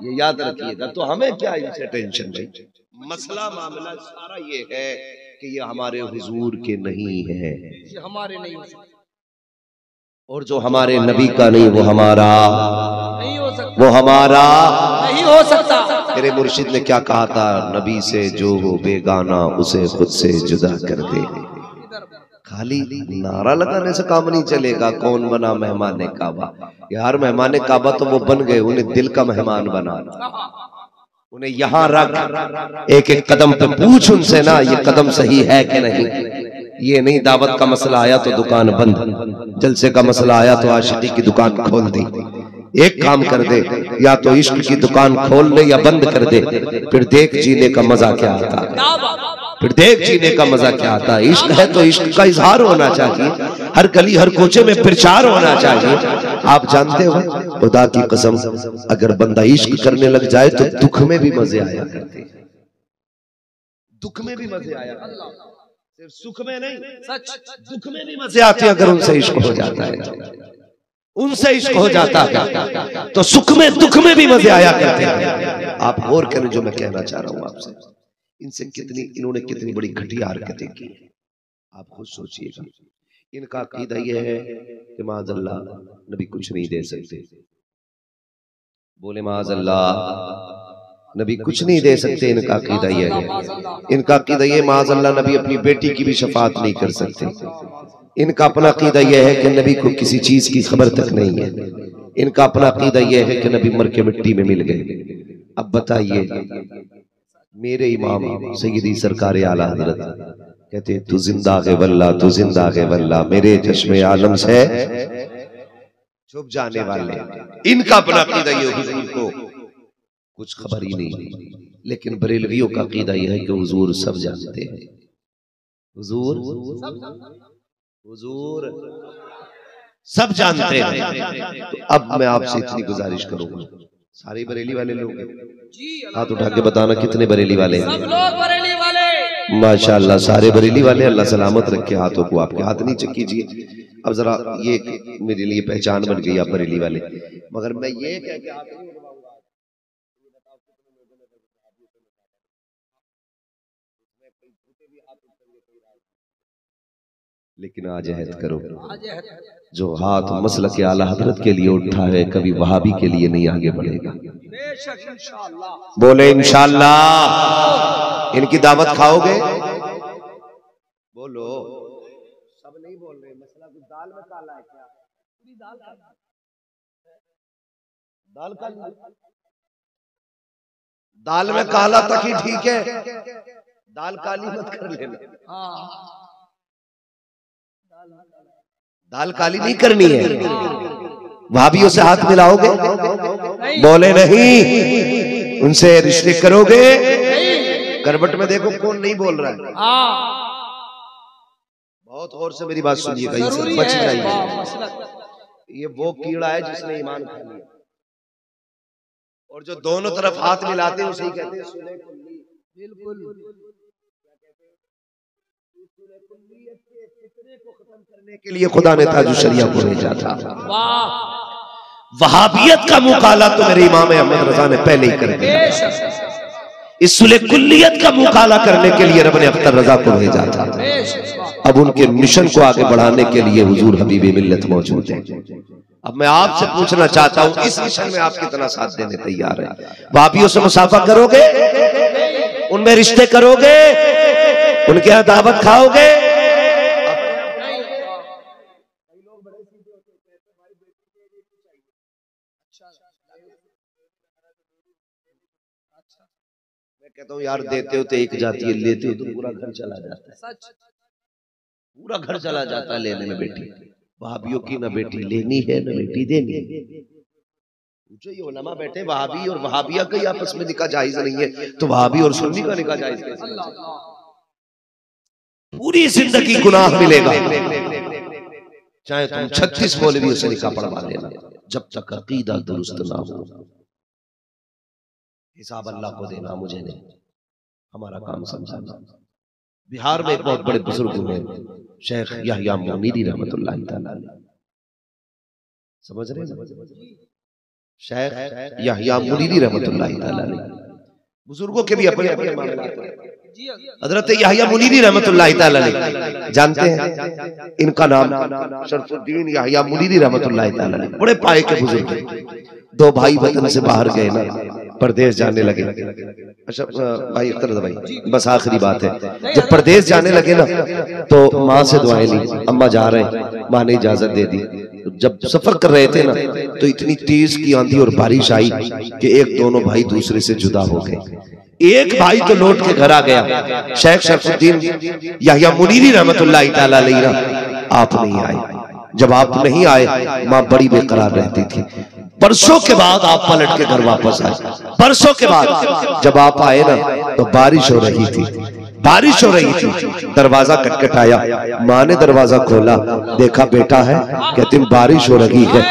ये याद रखिएगा। तो हमें क्या इनसे टेंशन नहीं, मसला मामला सारा ये है कि ये हमारे हुजूर के नहीं है, हमारे नहीं हो सकते, और जो हमारे नबी का नहीं वो हमारा नहीं हो सकता, वो हमारा नहीं हो सकता। मेरे मुर्शिद ने क्या कहा था, नबी से जो हो बेगाना उसे खुद से जुदा कर दे। खाली नारा लगाने से काम नहीं चलेगा। कौन बना मेहमान काबा? यार मेहमान काबा तो वो बन गए, उन्हें दिल का मेहमान बना, उन्हें यहाँ रख, एक एक कदम पे पूछ उनसे ना ये कदम सही है कि नहीं। ये नहीं दावत का मसला आया तो दुकान बंद, जलसे का मसला आया तो आशिकी की दुकान खोल दी। एक काम कर दे, या तो इश्क की दुकान खोल ले या बंद कर दे, फिर देख जीने का मजा क्या आता है, फिर देख जीने का मजा क्या आता है। इश्क है तो इश्क का इजहार होना चाहिए, हर गली हर कोचे में प्रचार होना चाहिए। आप जानते हो खुदा की कसम, अगर बंदा इश्क करने लग जाए तो दुख में भी मजे आया करते हैं, दुख में भी मजे आया, सिर्फ सुख में नहीं, सच दुख में भी मजे आते हैं। अगर उनसे इश्क हो जाता है, उनसे इश्क हो जाता है तो सुख में दुख में भी मजे आया करते हैं। आप गौर करें जो मैं कहना चाह रहा हूं आपसे, इनसे इन्होंने कितनी बड़ी घटिया हरकतें की, आप खुद सोचिएगा। इनका अकीदा यह है कि माज़अल्लाह नबी कुछ नहीं दे सकते, बोले माज़अल्लाह नबी कुछ नहीं दे सकते, इनका अकीदा ये है। इनका अकीदा ये माज़अल्लाह नबी अपनी बेटी की भी शफाअत नहीं कर सकते। इनका अपना अकीदा यह है कि नबी को किसी चीज की खबर तक नहीं है। इनका अपना अकीदा यह है कि नबी मर के मिट्टी में मिल गए। अब बताइए, मेरे इमाम सैयदी सरकार आला हजरत कहते तू जिंदा है वल्ला, तू जिंदा है वल्ला, मेरे चश्मे आलम से छुप जाने वाले। इनका अपना अकीदा ये हुजूर को कुछ खबर ही नहीं। लेकिन बरेलवियों का अकीदा यह है कि हुजूर सब जानते हैं। हुजूर सब जानते हैं। तो अब मैं आपसे इतनी गुजारिश करूंगा, सारे बरेली वाले लोग हाथ उठा के बताना कितने बरेली वाले हैं। सब लोग बरेली वाले, माशाअल्लाह सारे बरेली वाले। अल्लाह सलामत रखे हाथों को, आपके हाथ नीचे कीजिए। अब जरा ये मेरे लिए पहचान बन गई आप बरेली वाले। मगर मैं ये कह के हाथ नहीं उठाऊंगा, लेकिन आज अहद करो, जो हाथ मसलक आला हजरत के लिए उठा है कभी वहाबी के लिए नहीं आगे बढ़ेगा। बोले इंशाअल्लाह। इनकी दावत खाओगे? बोलो। सब नहीं बोल रहे। मसला कुछ दाल में काला है क्या? दाल काली, दाल में काला तक ही ठीक है, दाल काली मत कर लेना। दाल काली नहीं करनी है। भाभियों से हाथ मिलाओगे? बोले नहीं। उनसे रिश्ते करोगे? करवट में देखो कौन नहीं बोल रहा है। बहुत गौर से मेरी बात सुनिएगा, इनसे बच जाइए। ये वो कीड़ा है जिसने ईमान खा लिया, और जो दोनों तरफ हाथ मिलाते हैं उसे ही कहते हैं सुने कुल्ली। बिल्कुल को खत्म करने के लिए खुदा ने ताजु शरिया को भेजा था। वहाबियत का मुकाला तो मेरे इमाम अहमद रजा ने पहले ही कर दिया। इस सुले कुल्लियत का मुकाला करने के लिए रब ने अख्तर रजा को भेजा था। अब उनके मिशन को आगे बढ़ाने के लिए हुजूर हबीबे मिल्लत मौजूद है। अब मैं आपसे पूछना चाहता हूं, इस मिशन में आप कितना साथ देने तैयार हैं? वहाबियों से मुसाफा करोगे? उनमें रिश्ते करोगे? उनके यहाँ दावत खाओगे? मैं कहता हूँ यार, देते हो तो एक जाती है, लेते हो तो पूरा घर चला जाता है। पूरा घर चला जाता है लेने में। बेटी वहाबियों की ना बेटी लेनी है ना बेटी देनी है। पूछो ये उलमा बैठे, वहाबी और वहाबिया का आपस में निकाह जायज नहीं है, तो वहाबी और सुन्नी का निकाह जायज कैसे? पूरी जिंदगी गुनाह मिलेगा, चाहे तुम 36 मौलवियों से निकाह पढ़वा लेना, जब तक अकीदा दुरुस्त ना हो। हिसाब अल्लाह को देना, मुझे नहीं। हमारा काम समझाना। बिहार में एक बहुत बड़े बुजुर्ग हुए शेख यहया मुनीरी रहमतुल्लाह तआला, समझ रहे हैं? शेख यहया मुनीरी रहमतुल्लाह तआला। बुजुर्गों के भी अपने अपने मामले हैं। हजरत यहया मुनीरी रहमतुल्लाह तआला जानते हैं? इनका नाम शरफुद्दीन यहया मुनीरी रहमतुल्लाह तआला। बड़े पाए के बुजुर्ग। दो भाई वतन से बाहर गए ना, परदेश जाने लगे। अच्छा भाई अख्तर भाई, बस आखिरी बात है। जब परदेश जाने लगे ना तो माँ से दुआएं ली, अम्मा जा रहे हैं, माँ ने इजाजत दे दी। जब सफर कर रहे थे ना तो इतनी तेज की आंधी और बारिश आई कि एक दोनों भाई दूसरे से जुदा हो गए। एक भाई तो लौट के घर आ गया। शेख शरफुद्दीन यहया मुनीरी रहमतुल्लाह तआला अलैह ना आप नहीं आए। जब आप नहीं आए माँ बड़ी बेकरार रहती थी। बरसों के बाद आप पलट के घर वापस आए। बरसों के बाद जब आप आए ना तो बारिश हो रही थी, बारिश हो रही थी। दरवाजा खटखटाया, माँ ने दरवाजा खोला, देखा बेटा है। कहती बारिश हो रही है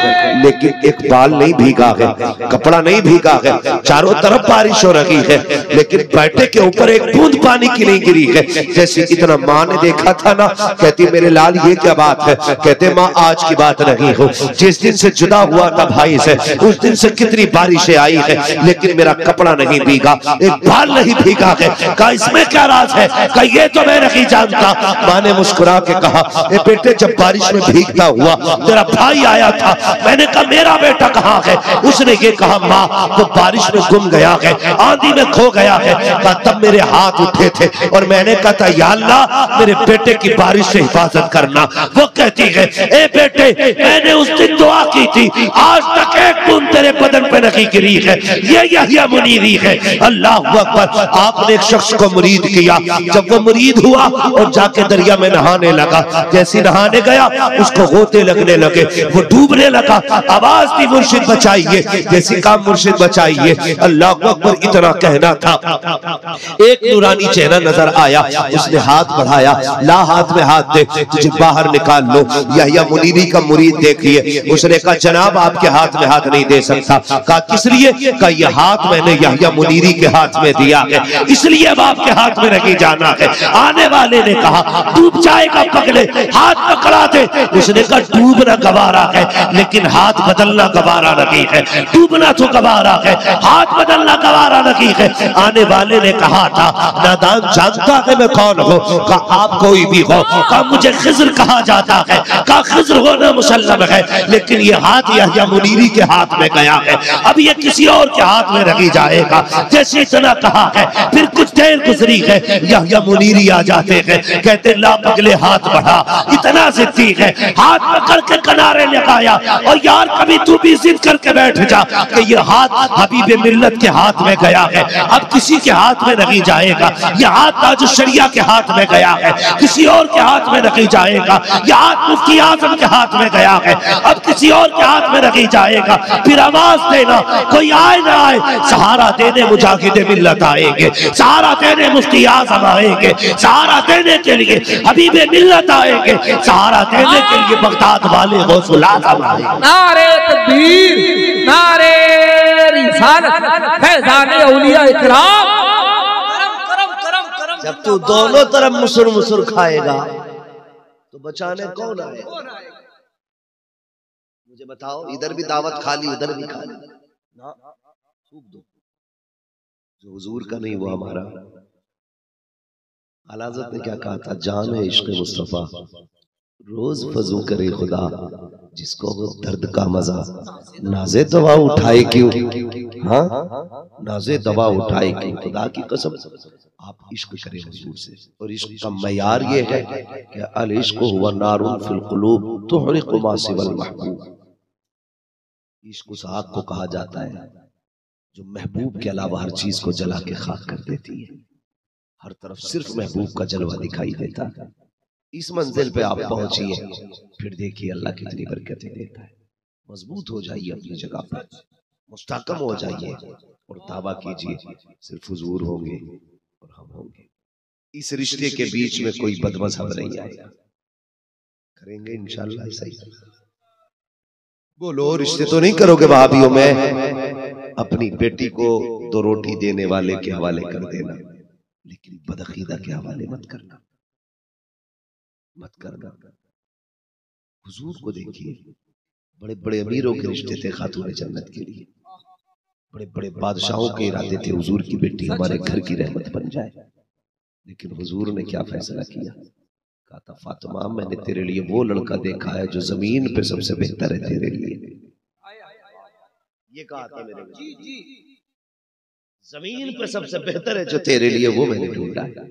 लेकिन एक बाल नहीं भीगा है, कपड़ा नहीं भीगा है, चारों तरफ बारिश हो रही है लेकिन बैठे के ऊपर एक बूंद पानी की नहीं गिरी है। जैसे इतना माँ ने देखा था ना, कहती मेरे लाल ये क्या बात है? कहते माँ आज की बात नहीं हो, जिस दिन से जुदा हुआ था भाई से उस दिन से कितनी बारिशें आई है लेकिन मेरा कपड़ा नहीं भीगा, एक बाल नहीं भीगा है। कहा इसमें क्या राज है? है? कि ये तो मैं नहीं जानता। माँ ने मुस्कुरा के कहा, ए बेटे, जब बारिश में भीगता हुआ तेरा भाई आया था, मैंने कहा मेरा बेटा कहाँ है? उसने ये कहा, माँ वो बारिश में गुम गया है, आंधी में खो गया है। कहा तब मेरे हाथ उठे थे और मैंने कहा था, या अल्लाह मेरे बेटे की बारिश से हिफाजत करना। वो कहती है, ए बेटे, मैंने उस दिन दुआ की थी, आज तक एक बूंद तेरे बदन पे नहीं गिरी है। ये यहिया मुनीरी है। अल्लाह अकबर। आपने एक शख्स को मुरीद किया, जब वो मुरीद हुआ और जाके दरिया में नहाने लगा, जैसे नहाने गया उसको गोते लगने लगे, वो डूबने लगा। आवाज दी, मुर्शिद बचाइए। जैसे काम मुर्शिद बचाइए। अल्लाह अकबर। इतना कहना था, एक नूरानी चेहरा नजर आया, उसने हाथ बढ़ाया, ला हाथ में हाथ दे, तुझे बाहर निकाल लो। यहिया मुनीरी का मुरीद देखिए, उसने कहा जनाब आपके हाथ में हाथ नहीं दे सकता। कहा किस लिए? कहा यह हाथ मैंने यहिया मुनीरी के हाथ में दिया है, इसलिए अब आपके हाथ में नहीं जाना है। आने वाले ने कहा डूब जाएगा पगले, हाथ पकड़ा दे। उसने कहा डूबना गवारा है, लेकिन हाथ बदलना गवारा नहीं है। डूबना तो गवारा है, हाथ बदलना गवारा नहीं है। आने वाले ने कहा था, नादान जानता है मैं कौन हूँ? कहा आप कोई भी हो। कहा मुझे खिज्र कहा जाता है। कहा खिज्र होना मुसल्लम है, लेकिन ये हाथ यहिया मुनीरी के हाथ में गया है, अब ये किसी और के हाथ में नहीं जाएगा। जैसे इतना कहा है, फिर कुछ देर गुजरी है, यहिया मुनीरी आ जाते हैं, कहते ला पगले हाथ बढ़ा। इतना जिद्दी है, हाथ पकड़ के किनारे लगाया, और यार कभी तू भी जिद करके बैठ जा कि ये हाथ हबीब मिल्लत के हाथ में गया है, अब किसी के हाथ में नहीं जाएगा। यह हाथ ताज शरिया के हाथ में गया है, किसी और के हाथ में नहीं जाएगा। यह हाथ मुफ्ती आजम के हाथ में गया है, अब किसी और के हाथ में नहीं जाएगा। फिर आवाज देना, कोई आए ना आए, सहारा देने मुजाहिदे मिल्लत आएंगे, सहारा देने मुफ्ती आजम आएंगे, सहारा देने के लिए हबीबे मिल्लत आएंगे, सहारा देने के लिए बगदाद वाले गौसुल आजम आएंगे। नारे तकबीर, नारे रिसालत, फैज़ाने औलिया इकराम। जब तू दोनों तरफ मुसुर मुसुर खाएगा तो बचाने कौन आएगा? मुझे बताओ, इधर भी दावत खा ली, उधर भी खा ली ना, थूक दो। जो हुजूर का नहीं वो हमारा। आला हज़रत ने क्या कहा था? जान है इश्क़ मुस्तफ़ा, रोज फजू करे खुदा, जिसको वो दर्द का मजा। नाज़े दवा उठाए क्यों? हाँ, नाज़े दवा उठाए क्यों? खुदा की कसम आप इश्क करें हुजूर से। और इश्क का मयार ये है कि अल इश्क हुवा नारुन फिल कुलूब तुहरिक़ु मा सिवल महबूब। इश्क उस आग को कहा जाता है जो महबूब के अलावा हर चीज को जला के खाक कर देती है। हर तरफ सिर्फ महबूब का जलवा दिखाई देता है। इस मंजिल पे आप पहुंचिए, फिर देखिए अल्लाह कितनी बरकतें देता है। मजबूत हो जाइए अपनी जगह पर, मुस्तहकम हो जाइए और दावा कीजिए सिर्फ हुजूर होंगे और हम होंगे। इस रिश्ते के बीच में कोई बदमज़हब नहीं आएगा। करेंगे इंशाअल्लाह ऐसा ही। बोलो, रिश्ते तो नहीं करोगे भाभीयों में? अपनी बेटी को 2 रोटी देने वाले के हवाले कर देना, लेकिन बदअकीदा के हवाले मत करना, मत करना। हुजूर को देखिए, बड़े बड़े अमीरों के रिश्ते थे खातून जन्नत के लिए, बड़े बड़े बादशाहों के इरादे थे हुजूर की बेटी हमारे घर की रहमत बन जाए, लेकिन हुजूर ने क्या फैसला किया? कहा था, फातिमा मैंने तेरे लिए वो लड़का देखा है जो जमीन पे सबसे बेहतर है तेरे लिए। ये कहा था मेरे जमीन पे सबसे बेहतर है जो तेरे लिए, वो मैंने ढूंढा है।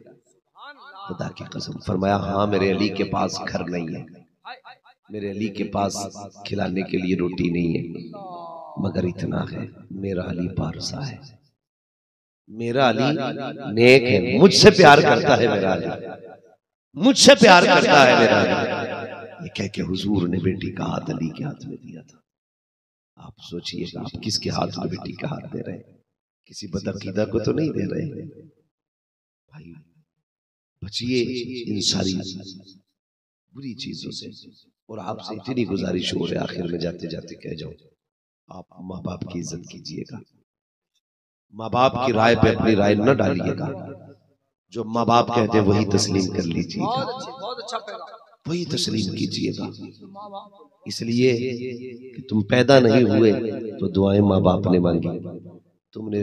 खुदा की कसम फरमाया, हाँ मेरे अली के पास घर नहीं है, मेरे अली के पास खिलाने के लिए रोटी नहीं है, मगर इतना है मेरा अली पारसा है, मेरा अली नेक है, मुझसे प्यार करता है मेरा अली, मुझसे प्यार करता है मेरा अली। ये कह के हुजूर ने बेटी का हाथ अली के हाथ में दिया था। आप सोचिएगा, आप किसके हाथ में बेटी का हाथ दे रहे हैं? किसी बदअकीदा को तो नहीं दे रहे भाई। बचिए इन सारी बुरी चीजों से। और आपसे इतनी गुजारिश हो रही है, आखिर में जाते जाते कह जाओ, आप माँ बाप की इज्जत कीजिएगा, माँ बाप की राय पे अपनी राय न डालिएगा। जो माँ बाप कहते हैं वही तस्लीम कर लीजिएगा, वही तस्लीम कीजिएगा। इसलिए कि तुम पैदा नहीं हुए तो दुआएं माँ बाप ने मांगी, तुमने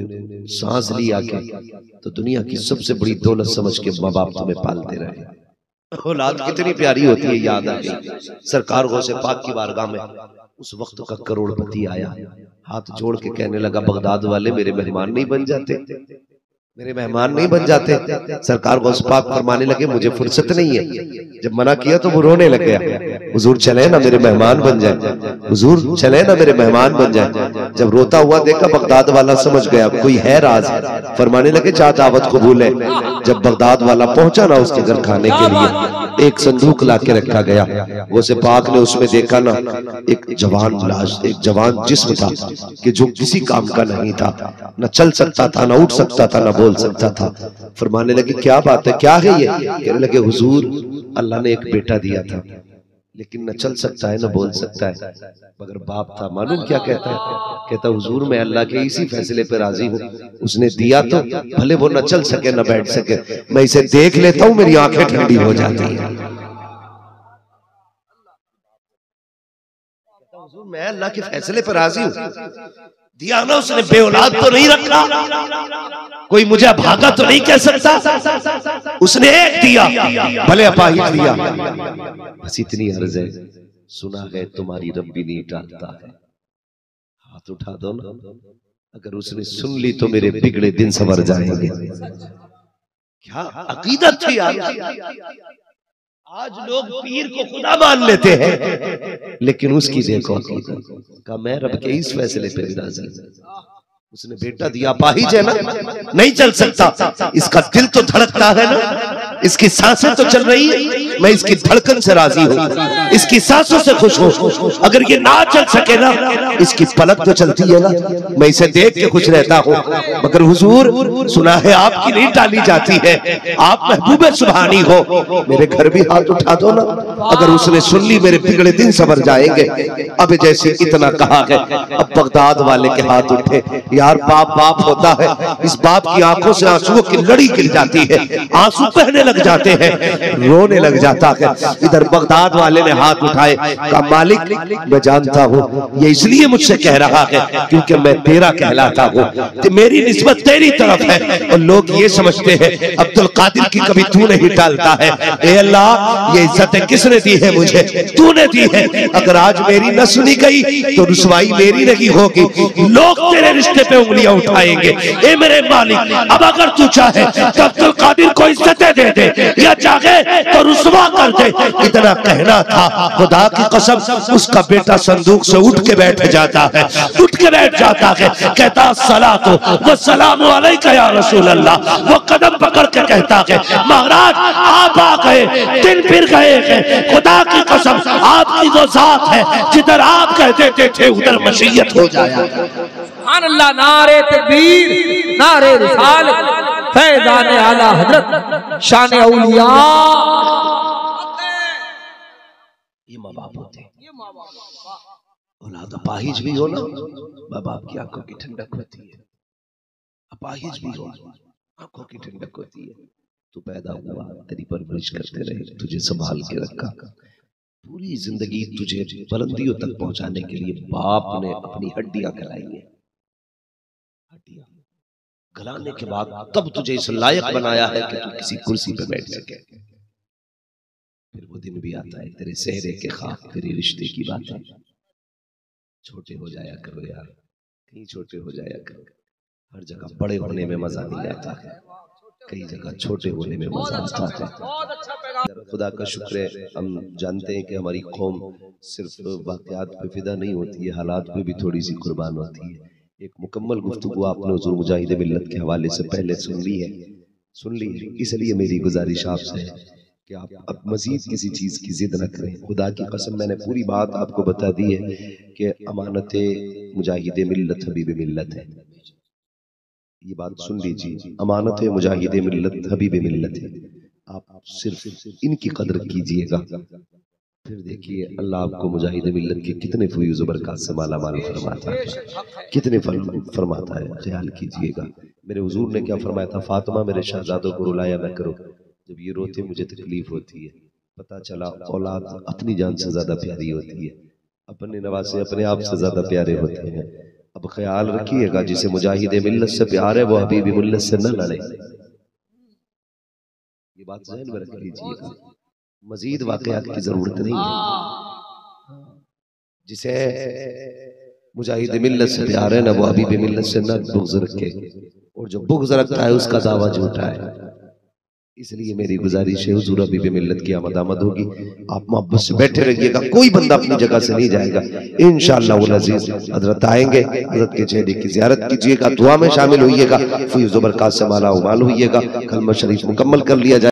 सांस लिया क्या तो दुनिया की सबसे बड़ी दौलत समझ के माँ बाप तुम्हें पालते रहे। औलाद कितनी प्यारी होती है, याद आ गई सरकार गौसे पाक की बारगाह में उस वक्त का करोड़पति आया, हाथ जोड़ के कहने लगा बगदाद वाले मेरे मेहमान नहीं बन जाते, मेरे मेहमान नहीं बन जाते। सरकार गौस पाक फरमाने लगे मुझे फुर्सत नहीं है। जब मना किया तो वो रोने लग गया, हुजूर चले ना मेरे मेहमान बन जाए, हुजूर चले ना मेरे मेहमान बन जाए। जब रोता हुआ देखा बगदाद वाला समझ गया कोई है राज, फरमाने लगे जा दावत कबूल है। जब बगदाद वाला पहुंचा ना उसके घर खाने के लिए, एक संदूक ला के रखा गया, वो से पाक ने उसमें देखा ना एक जवान लाश, एक जवान जिस्म था कि जो किसी काम का नहीं था, न चल सकता था, न उठ सकता था, न बोल सकता था। फरमाने लगे क्या बात है, क्या है ये? कहने लगे हुजूर अल्लाह ने एक बेटा दिया था लेकिन न चल सकता है न बोल सकता है, मगर बाप था। मालूम क्या कहता है? कहता हुजूर मैं अल्लाह के इसी फैसले पे राजी हूँ, उसने दिया तो भले वो न चल सके न बैठ सके, मैं इसे देख लेता हूँ मेरी आंखें ठंडी हो जाती है। हुजूर मैं अल्लाह के फैसले पर राजी हूँ, दिया ना उसने, बेऔलाद तो नहीं रखा, कोई मुझे भागा तो नहीं कह सकता, उसने एक दिया भले अपाहिज दिया। बस इतनी अर्ज है, सुना है तुम्हारी रब भी नहीं टालता है, हाथ उठा दो ना, अगर उसने सुन ली तो मेरे बिगड़े दिन संवर जाएंगे। क्या अकीदत थी आज लोग पीर को खुदा मान लेते हैं, लेकिन उसकी देखो अकीदत का मैं रब के इस फैसले पे राजी हूं। उसने बेटा दिया, अपाहिज है ना, नहीं चल सकता, इसका दिल तो धड़कता है ना, इसकी सांसें तो चल रही है, मैं इसकी धड़कन से राजी हूँ, इसकी सांसों से खुश हूँ। अगर ये ना चल सके ना, इसकी पलक तो चलती है ना, मैं इसे देख के खुश रहता हूँ। मगर हुजूर सुना है आपकी नहीं टाली जाती है, आप महबूबे सुभानी हो, मेरे घर भी हाथ उठा दो ना, अगर उसने सुन ली मेरे बिगड़े दिन संवर जाएंगे। अब जैसे इतना कहा है, अब बगदाद वाले के हाथ उठे। यार बाप बाप होता है, इस बाप की आंखों से आंसुओं की लड़ी गिर जाती है, आंसू बहने लग जाते हैं, रोने लग जाता है। इधर बगदाद वाले ने हाथ उठाए, कहा मालिक मैं जानता हूँ ये इसलिए मुझसे कह रहा है क्योंकि मैं तेरा कहलाता हूँ, कि मेरी निस्बत तेरी तरफ है, और लोग ये समझते हैं अब्दुल कादिर की कभी तू नहीं टालता है। ए अल्लाह ये इज्जत किसने दी है? मुझे तूने दी है। अगर आज मेरी न सुनी गई तो रुसवाई मेरी नहीं होगी, लोग तेरे रिश्ते पे उंगलियां उठाएंगे। ए मेरे मालिक अब अगर तू चाहे तो अब्दुल कादिर को इज्जतें दे दे, या चाहे तो रुसवा कर दे। इतना कहना था, खुदा की कसम उसका बेटा संदूक से उठ के बैठ जाता है, उठ के बैठ जाता है, कहता सलातो व सलामु अलैका या रसूल अल्लाह। वो कदम पकड़ के कहता है महाराज आप आ गए, दिन फिर गए हैं, खुदा की कसम आपकी वो जात है जिधर आप कहते थे उधर मशीयत हो जाया। सुभान अल्लाह, नारे तकबीर, नारे रिसालत, फैज़ान आला हजरत, शान औलिया। ये माँ बाप होते हैं, औलाद अपाहिज भी हो ना, माँ बाप की आंखों की ठंडक होती है, अपाहिज भी हो आंखों की ठंडक होती है। तू पैदा हुआ, तेरी परवरिश करते रहे, तुझे संभाल के रखा, पूरी जिंदगी तुझे बुलंदियों तक पहुंचाने के लिए बाप ने अपनी हड्डियां गलाई है, हड्डियां गलाने के बाद तब तुझे इस लायक बनाया है कि तू किसी कुर्सी पे बैठ सके। फिर वो दिन भी आता है तेरे सेहरे के ख्वाब, तेरे रिश्ते की बातें। छोटे हो जाया करो यार, कहीं छोटे हो जाया करो, हर जगह बड़े होने में मजा नहीं आता है, कई जगह छोटे होने में मजा आता है। खुदा का शुक्र है, हम जानते हैं कि हमारी कौम सिर्फ वाक़यात पे फिदा नहीं होती है, हालात पे भी थोड़ी सी कुर्बान होती है। एक मुकम्मल गुफ्तगू आपने हुज़ूर मुजाहिद मिल्लत के हवाले से पहले सुन ली है, इसलिए मेरी गुजारिश आपसे है कि आप अब मजीद किसी चीज़ की जिद न करें। खुदा की कसम मैंने पूरी बात आपको बता दी है कि अमानत मुजाहिद मिल्लत हबीब मिल्लत है, ये बात सुन लीजिए, अमानत मुजाहिद मिल्लत हबीब मिल्लत है। आप सिर्फ इनकी कदर कीजिएगा, फिर देखिए अल्लाह आपको मुजाहिद मिल्लत के कितने फयूज़ बरकत से माला माल फरमाता है, कितने फरमाता है। ख्याल कीजिएगा मेरे हुजूर ने क्या फरमाया था, फातिमा मेरे शहजादों को रुलाया न करो, जब ये रोते मुझे तकलीफ होती है। पता चला औलाद अपनी जान से ज्यादा प्यारी होती है, अपने नवासे अपने आप से ज्यादा प्यारे होते हैं। अब ख्याल रखिएगा, जिसे मुजाहिद मिल्लत से प्यार है वो हबीब मिल्लत से न लड़े। ये बात ज़हन में रख लीजिएगा, मजीद वाकयात की जरूरत नहीं है। जिसे मुजाहिद मिल्लत से प्यार है ना वो हबीब मिल्लत से न बुग़्ज़ रखे, और जो बुग़्ज़ रखता है उसका दावा झूठा है। इसलिए मेरी गुजारिश है, हुजूर हबीब मिल्लत की आमद होगी, आप मोहब्बत से बैठे रहिएगा, कोई बंदा अपनी जगह से नहीं जाएगा। इंशाअल्लाह वल अज़ीज़ हजरत आएंगे, हजरत के चेहरे की ज़ियारत कीजिएगा, दुआ में शामिल होइएगा, फैज़ व बरक़ात से माला माल होइएगा। कलमा शरीफ मुकम्मल कर लिया जाए।